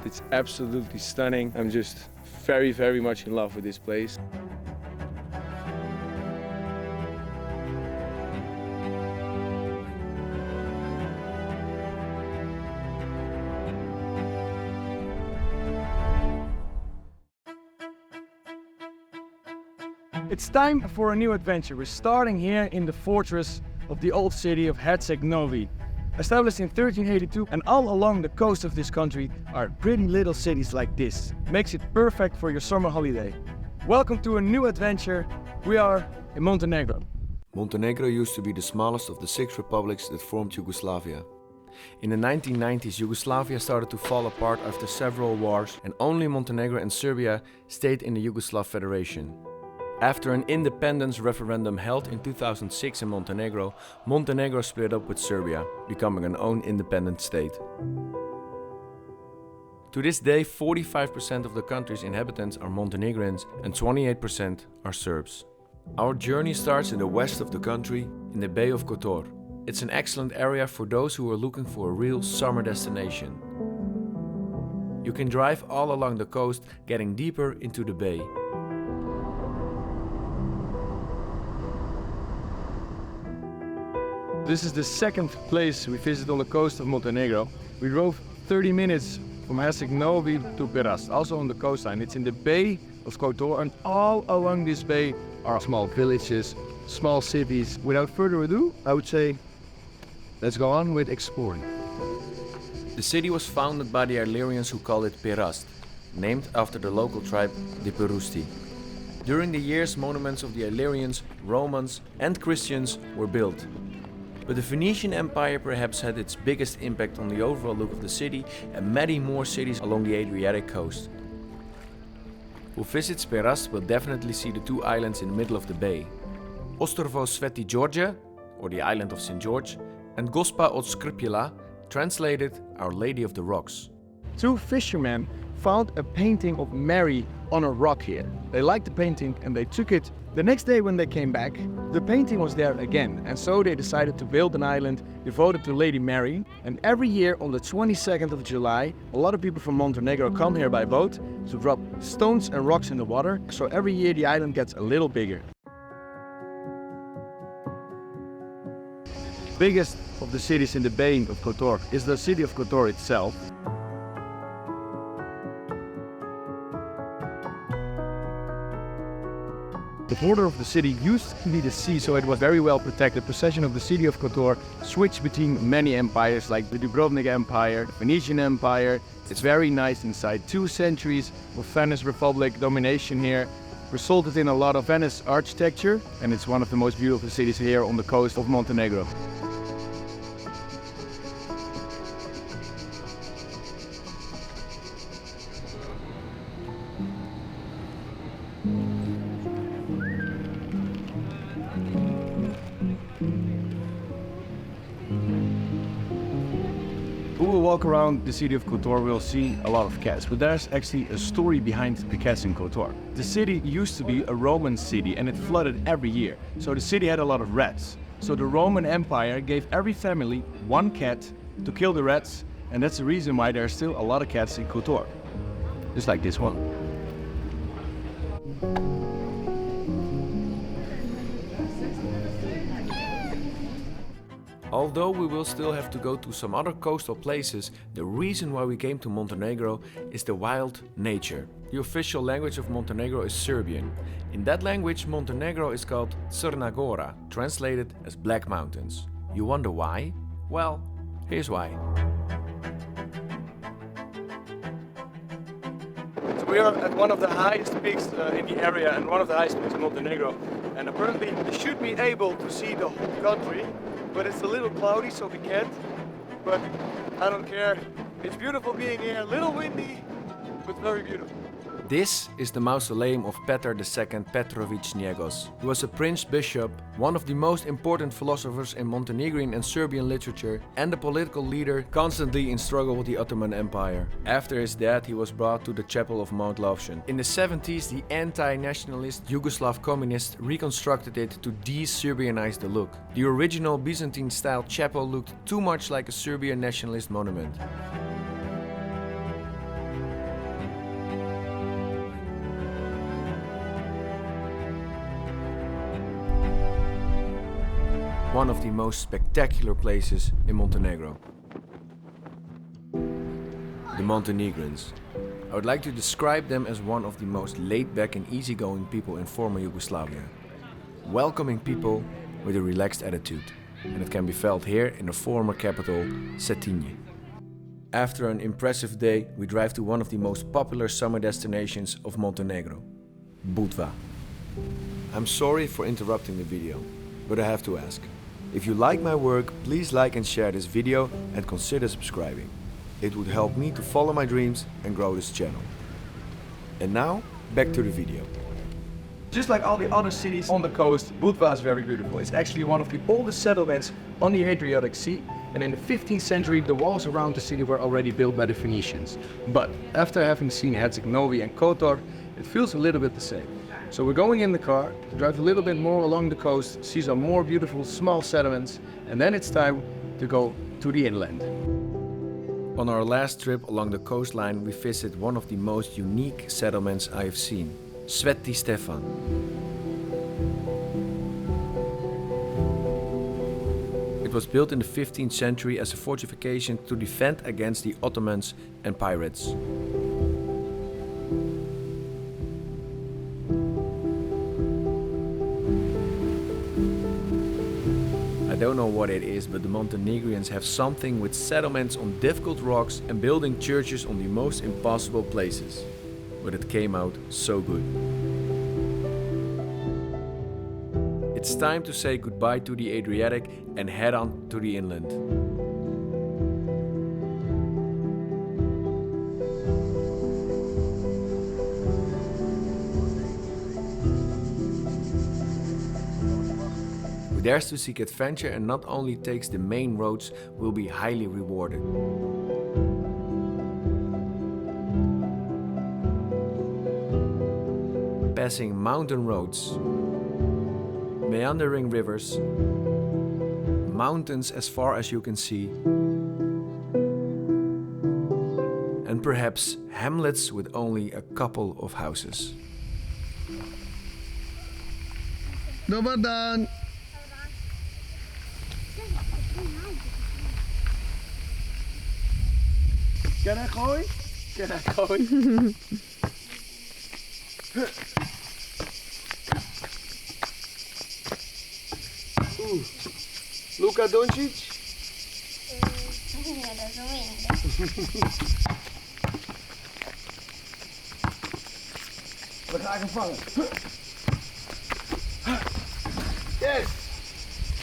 It's absolutely stunning. I'm just very, very much in love with this place. It's time for a new adventure. We're starting here in the fortress of the old city of Herceg Novi. Established in 1382, and all along the coast of this country are pretty little cities like this. Makes it perfect for your summer holiday. Welcome to a new adventure. We are in Montenegro. Montenegro used to be the smallest of the 6 republics that formed Yugoslavia. In the 1990s, Yugoslavia started to fall apart after several wars, and only Montenegro and Serbia stayed in the Yugoslav Federation. After an independence referendum held in 2006 in Montenegro, Montenegro split up with Serbia, becoming an own independent state. To this day, 45% of the country's inhabitants are Montenegrins and 28% are Serbs. Our journey starts in the west of the country, in the Bay of Kotor. It's an excellent area for those who are looking for a real summer destination. You can drive all along the coast, getting deeper into the bay. This is the second place we visited on the coast of Montenegro. We drove 30 minutes from Herceg Novi to Perast, also on the coastline. It's in the Bay of Kotor, and all along this bay are small villages, small cities. Without further ado, I would say, let's go on with exploring. The city was founded by the Illyrians, who called it Perast, named after the local tribe, the Perusti. During the years, monuments of the Illyrians, Romans and Christians were built. But the Phoenician Empire perhaps had its biggest impact on the overall look of the city and many more cities along the Adriatic coast. Who visits Perast will definitely see the 2 islands in the middle of the bay. Ostrovo Sveti George, or the island of St. George, and Gospa od Skrpjela, translated Our Lady of the Rocks. 2 fishermen found a painting of Mary on a rock here. They liked the painting and they took it. The next day when they came back, the painting was there again, and so they decided to build an island devoted to Lady Mary. And every year on the 22nd of July, a lot of people from Montenegro come here by boat to drop stones and rocks in the water, so every year the island gets a little bigger. Biggest of the cities in the Bay of Kotor is the city of Kotor itself. The border of the city used to be the sea, so it was very well protected. Possession of the city of Kotor switched between many empires, like the Dubrovnik Empire, the Phoenician Empire. It's very nice inside. 2 centuries of Venice Republic domination here resulted in a lot of Venice architecture, and it's one of the most beautiful cities here on the coast of Montenegro. We will walk around the city of Kotor, we'll see a lot of cats, but there's actually a story behind the cats in Kotor. The city used to be a Roman city and it flooded every year, so the city had a lot of rats. So the Roman Empire gave every family 1 cat to kill the rats, and that's the reason why there are still a lot of cats in Kotor. Just like this one. Although we will still have to go to some other coastal places, the reason why we came to Montenegro is the wild nature. The official language of Montenegro is Serbian. In that language, Montenegro is called Crna Gora, translated as Black Mountains. You wonder why? Well, here's why. So we are at one of the highest peaks in the area and one of the highest peaks in Montenegro. And apparently we should be able to see the whole country, but it's a little cloudy, so we can't. But I don't care. It's beautiful being here, a little windy, but very beautiful. This is the mausoleum of Petar II Petrovic Njegos. He was a prince bishop, one of the most important philosophers in Montenegrin and Serbian literature, and a political leader constantly in struggle with the Ottoman Empire. After his death, he was brought to the chapel of Mount Lovćen. In the 70s, the anti-nationalist Yugoslav communists reconstructed it to de-Serbianize the look. The original Byzantine-style chapel looked too much like a Serbian nationalist monument. one of the most spectacular places in Montenegro. The Montenegrins. I would like to describe them as one of the most laid-back and easygoing people in former Yugoslavia. Welcoming people with a relaxed attitude, and it can be felt here in the former capital, Cetinje. After an impressive day, we drive to one of the most popular summer destinations of Montenegro, Budva. I'm sorry for interrupting the video, but I have to ask. If you like my work, please like and share this video and consider subscribing. It would help me to follow my dreams and grow this channel. And now, back to the video. Just like all the other cities on the coast, Budva is very beautiful. It's actually one of the oldest settlements on the Adriatic Sea. And in the 15th century, the walls around the city were already built by the Phoenicians. But after having seen Herceg-Novi and Kotor, it feels a little bit the same. So we're going in the car, drive a little bit more along the coast, see some more beautiful small settlements, and then it's time to go to the inland. On our last trip along the coastline, we visited one of the most unique settlements I have seen, Sveti Stefan. It was built in the 15th century as a fortification to defend against the Ottomans and pirates. I don't know what it is, but the Montenegrins have something with settlements on difficult rocks and building churches on the most impossible places. But it came out so good. It's time to say goodbye to the Adriatic and head on to the inland. Who dares to seek adventure and not only takes the main roads will be highly rewarded. Passing mountain roads, meandering rivers, mountains as far as you can see, and perhaps hamlets with only a couple of houses. Dobar dan! Can I gooi? Can I gooi? Luka Doncic? Ja, dat is wel winnen. We gaan hem vangen. Yes!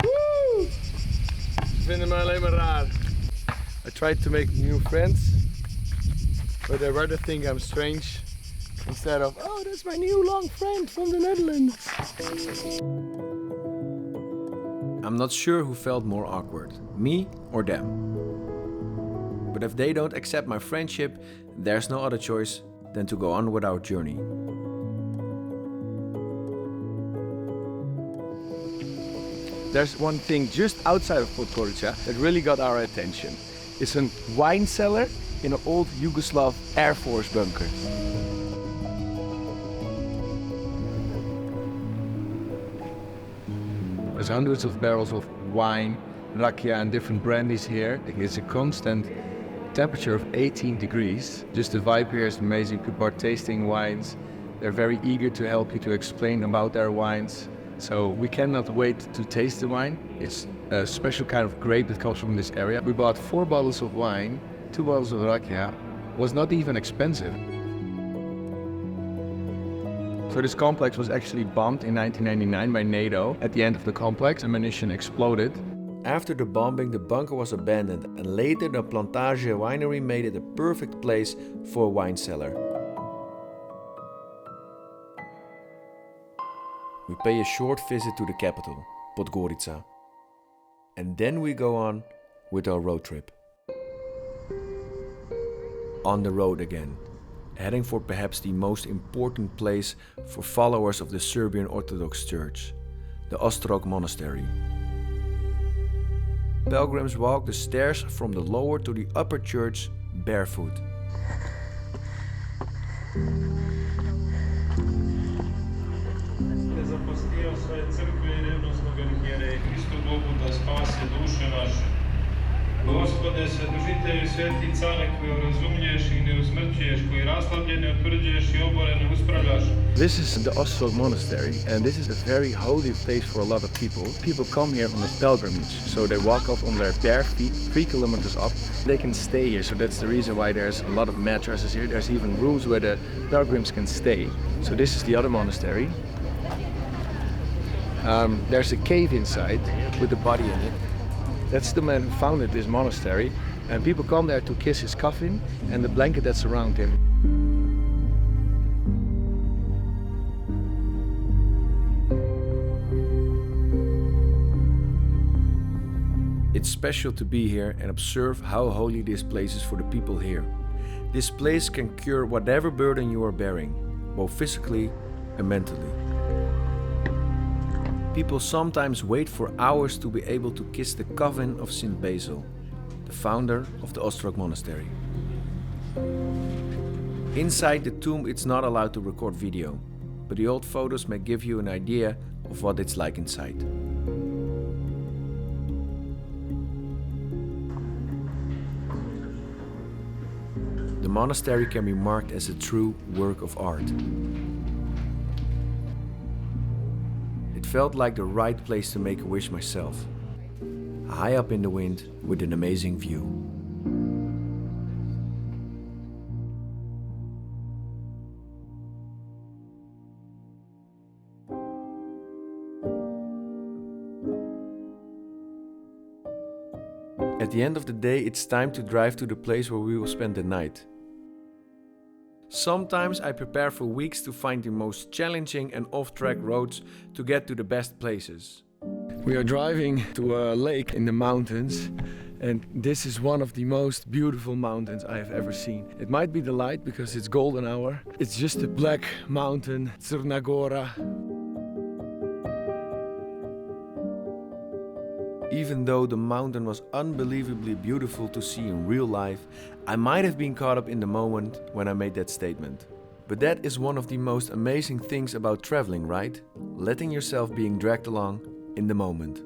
Woo! Ze vinden me alleen maar raar. I tried to make new friends, but they rather think I'm strange instead of, oh, that's my new long friend from the Netherlands. I'm not sure who felt more awkward, me or them. But if they don't accept my friendship, there's no other choice than to go on with our journey. There's one thing just outside of Podgorica that really got our attention. It's a wine cellar in an old Yugoslav Air Force bunker. There's hundreds of barrels of wine, rakia and different brandies here. It's a constant temperature of 18 degrees. Just the vibe here is amazing. People are tasting wines. They're very eager to help you to explain about their wines. So we cannot wait to taste the wine. It's a special kind of grape that comes from this area. We bought 4 bottles of wine, 2 bottles of rakia. Was not even expensive. So this complex was actually bombed in 1999 by NATO. At the end of the complex, ammunition exploded. After the bombing, the bunker was abandoned, and later the Plantage winery made it a perfect place for a wine cellar. We pay a short visit to the capital, Podgorica. And then we go on with our road trip. On the road again, heading for perhaps the most important place for followers of the Serbian Orthodox Church, the Ostrog Monastery. Pilgrims walk the stairs from the lower to the upper church barefoot. stijel svoje crkve i revnosno garnjere, Hristu Bogu da spase duše naše. Gospode, Svedržitelju sveti care koji razumlješ i ne usmrćuješ, koji raslavljene utvrđuješ i oborene uspravljaš. This is the Ostrog Monastery, and this is a very holy place for a lot of people. People come here on a pilgrimage, so they walk up on their bare feet 3 kilometers up. They can stay here, so that's the reason why there's a lot of mattresses here. There's even rooms where the pilgrims can stay. So this is the other monastery. There's a cave inside with a body in it. That's the man who founded this monastery, and people come there to kiss his coffin and the blanket that's around him. It's special to be here and observe how holy this place is for the people here. This place can cure whatever burden you are bearing, both physically and mentally. People sometimes wait for hours to be able to kiss the coffin of Saint Basil, the founder of the Ostrog Monastery. Inside the tomb it's not allowed to record video, but the old photos may give you an idea of what it's like inside. The monastery can be marked as a true work of art. It felt like the right place to make a wish myself. High up in the wind with an amazing view. At the end of the day, it's time to drive to the place where we will spend the night. Sometimes I prepare for weeks to find the most challenging and off-track roads to get to the best places. We are driving to a lake in the mountains, and this is one of the most beautiful mountains I have ever seen. It might be the light because it's golden hour. It's just a black mountain, Crna Gora. Even though the mountain was unbelievably beautiful to see in real life, I might have been caught up in the moment when I made that statement. But that is one of the most amazing things about traveling, right? Letting yourself being dragged along in the moment.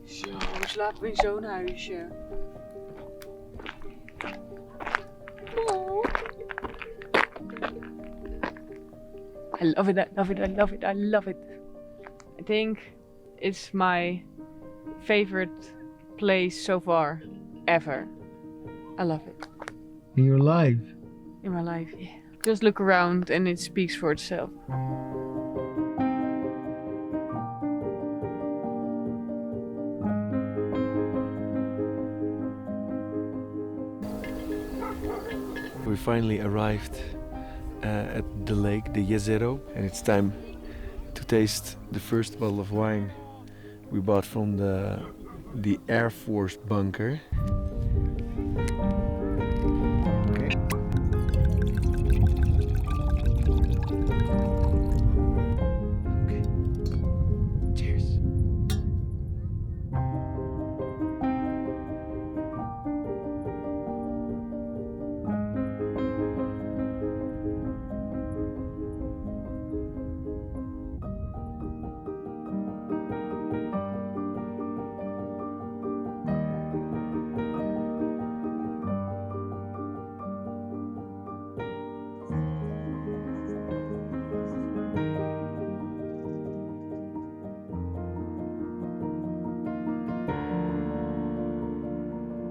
Zo, we slapen in zo'n huisje. Oh. I love it, I love it, I love it, I love it. I think it's my favorite place so far, ever. I love it. In your life? In my life, yeah. Just look around and it speaks for itself. We finally arrived at the lake, the Jezero, and it's time to taste the first bottle of wine we bought from the Air Force bunker. Okay. Okay. Cheers.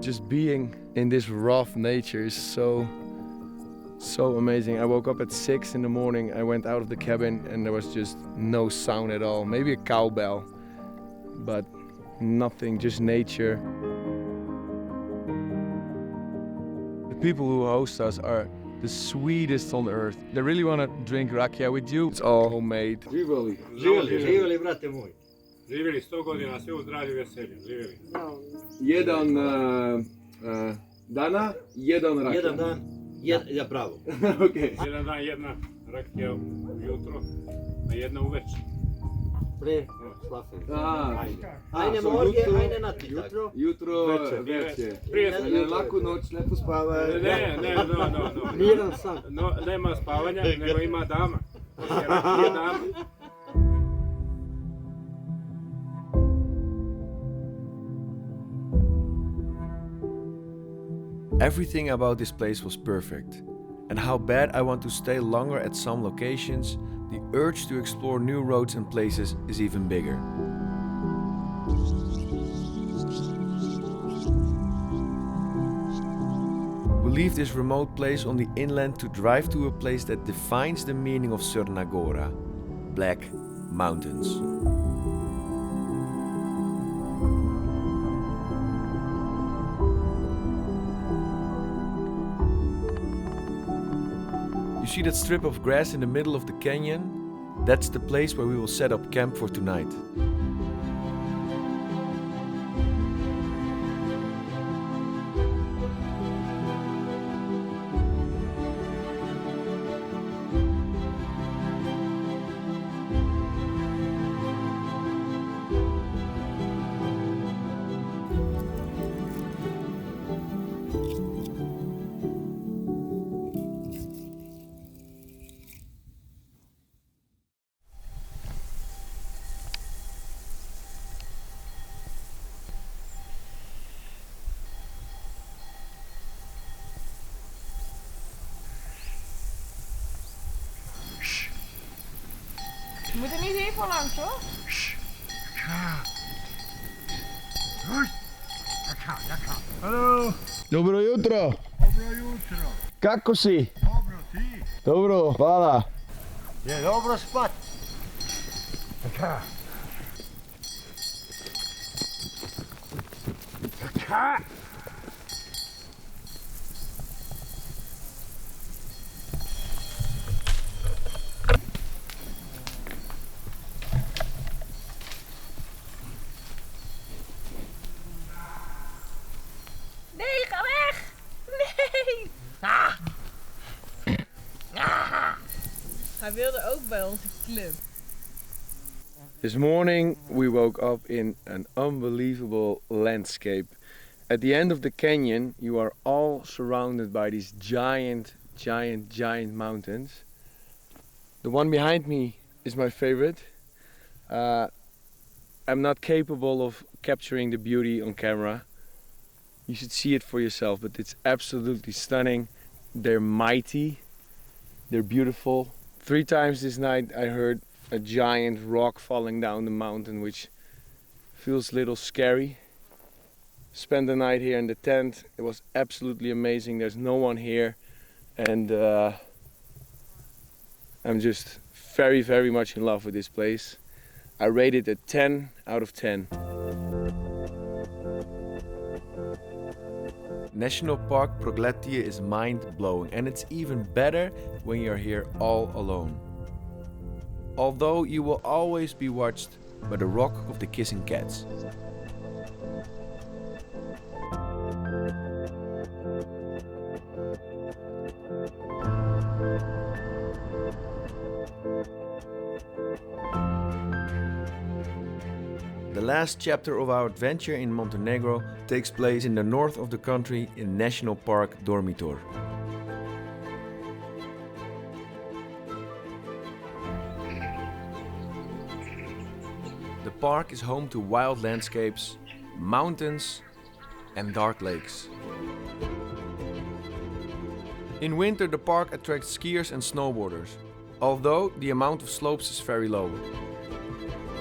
Just being in this rough nature is so amazing. I woke up at 6 in the morning, I went out of the cabin and there was just no sound at all. Maybe a cowbell, but nothing, just nature. The people who host us are the sweetest on earth. They really want to drink rakia with you. It's all homemade. Živjeli, živjeli, brate moj. Živjeli 100 godina, sve u zdravlju i veselju, živjeli. Jedan dana, jedan rakia. Jedan dan, ja pravo. Okay. Jedan dan, jedna rakija ujutro, a jedna uveče. Pre, Slaven. Ajde morgen, ajde natrag. Jutro, Večer. Prije laku noć, lepo spavaj. no. Miran san. No, nema spavanja, nego ima dama. Je dama. Everything about this place was perfect. And how bad I want to stay longer at some locations, the urge to explore new roads and places is even bigger. We leave this remote place on the inland to drive to a place that defines the meaning of Crna Gora, Black Mountains. You see that strip of grass in the middle of the canyon? That's the place where we will set up camp for tonight. Je moet er niet heel van langs, hoor. Hallo. Dobro jutro. Dobro jutro. Kako si? Dobro ti. Dobro, hvala. Je dobro spat. Nee, ga weg! Nee! Ah. Ah. Hij wilde ook bij onze club. This morning we woke up in an unbelievable landscape. At the end of the canyon you are all surrounded by these giant mountains. The one behind me is my favorite. I'm not capable of capturing the beauty on camera. You should see it for yourself, but it's absolutely stunning. They're mighty, they're beautiful. 3 times this night I heard a giant rock falling down the mountain, which feels a little scary. Spent the night here in the tent. It was absolutely amazing. There's no one here, and I'm just very much in love with this place. I rate it a 10 out of 10. National Park Proglatie is mind-blowing, and it's even better when you're here all alone. Although you will always be watched by the Rock of the Kissing Cats. The last chapter of our adventure in Montenegro takes place in the north of the country in National Park Dormitor. The park is home to wild landscapes, mountains and dark lakes. In winter the park attracts skiers and snowboarders, although the amount of slopes is very low.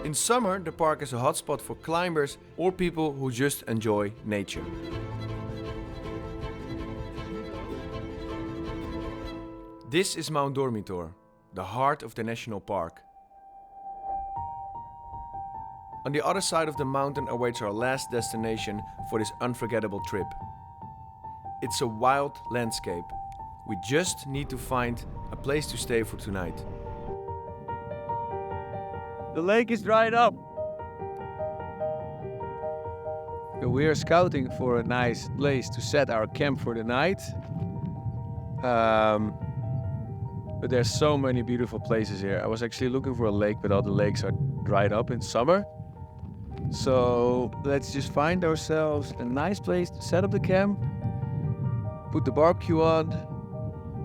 In summer, the park is a hotspot for climbers or people who just enjoy nature. This is Mount Dormitor, the heart of the national park. On the other side of the mountain awaits our last destination for this unforgettable trip. It's a wild landscape. We just need to find a place to stay for tonight. The lake is dried up. We are scouting for a nice place to set our camp for the night. But there's so many beautiful places here. I was actually looking for a lake, but all the lakes are dried up in summer. So let's just find ourselves a nice place to set up the camp, put the barbecue on,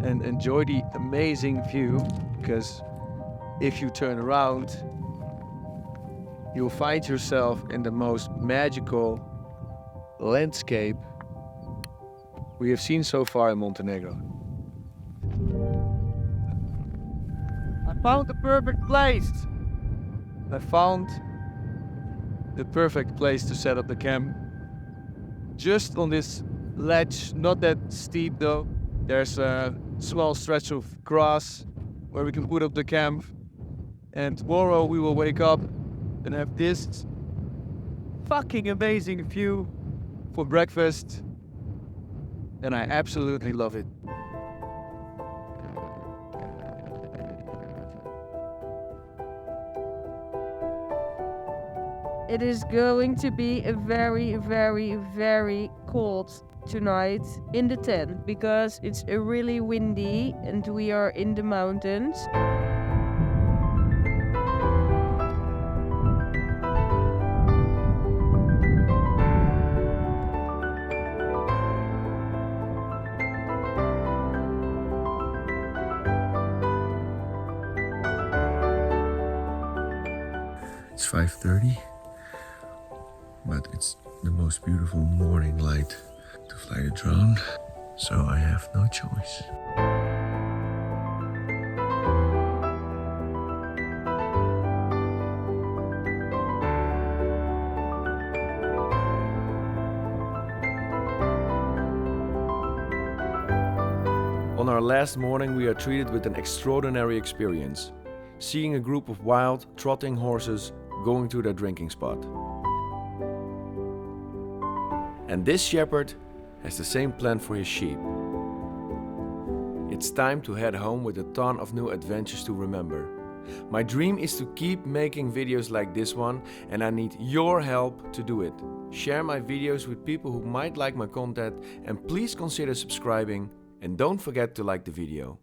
and enjoy the amazing view. Because if you turn around, you'll find yourself in the most magical landscape we have seen so far in Montenegro. I found the perfect place. I found the perfect place to set up the camp. Just on this ledge, not that steep though. There's a small stretch of grass where we can put up the camp. And tomorrow we will wake up and have this fucking amazing view for breakfast. And I absolutely love it. It is going to be a very, very, very cold tonight in the tent because it's really windy and we are in the mountains. It's 5:30, but it's the most beautiful morning light to fly the drone, so I have no choice. On our last morning, we are treated with an extraordinary experience, seeing a group of wild, trotting horses going to their drinking spot. And this shepherd has the same plan for his sheep. It's time to head home with a ton of new adventures to remember. My dream is to keep making videos like this one, and I need your help to do it. Share my videos with people who might like my content, and please consider subscribing, and don't forget to like the video.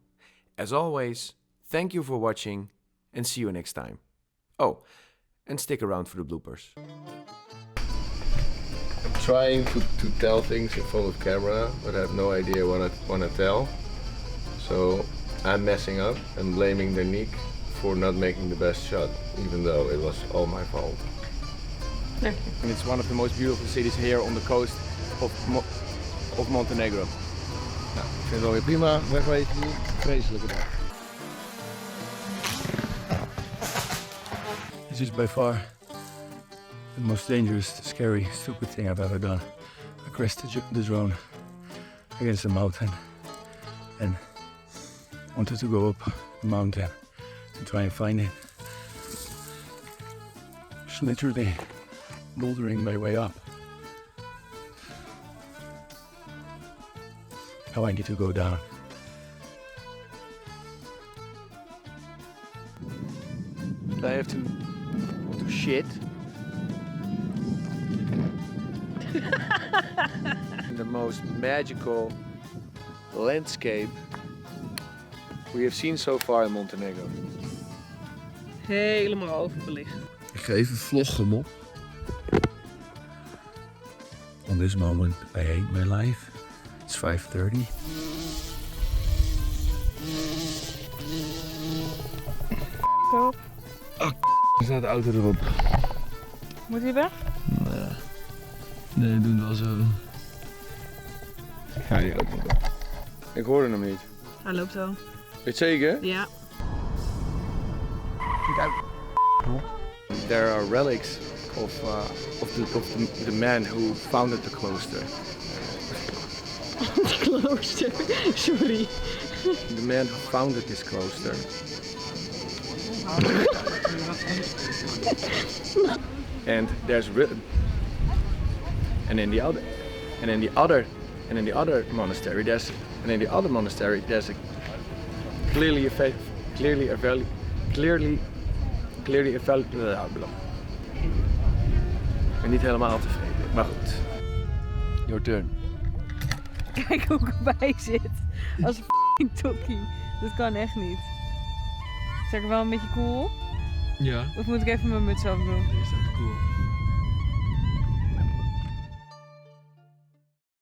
As always, thank you for watching, and see you next time. Oh, and stick around for the bloopers. I'm trying to tell things in front of camera, but I have no idea what I want to tell. So I'm messing up and blaming Danique for not making the best shot, even though it was all my fault. And it's one of the most beautiful cities here on the coast of Montenegro. Nou, ik vind het wel weer prima. Wegwezen hier. Vreselijke dag. This is by far the most dangerous, scary, stupid thing I've ever done. I crashed the drone against the mountain and wanted to go up the mountain to try and find it. Just literally bouldering my way up. Now I need to go down. I have to shit. The most magical landscape we have seen so far in Montenegro. Helemaal overbelicht. Ik ga even vloggen op. On this moment, I hate my life. It's 5:30. Koop. Er staat de auto erop. Moet hij weg? Nee, doe het wel zo. Ja, die auto. Ik hoorde hem niet. Hij loopt zo. Weet je zeker? Ja. There are relics of the man who founded the cloister. De klooster. Sorry. The man who founded this cloister. And there's in the other monastery there's a clearly ik ben niet helemaal tevreden, maar goed. Your turn. Kijk hoe ik erbij zit. Als een f***ing tokkie. Dat kan echt niet. Zeg ik wel een beetje cool? Ja, Of moet ik even mijn muts afdoen? deze staat cool.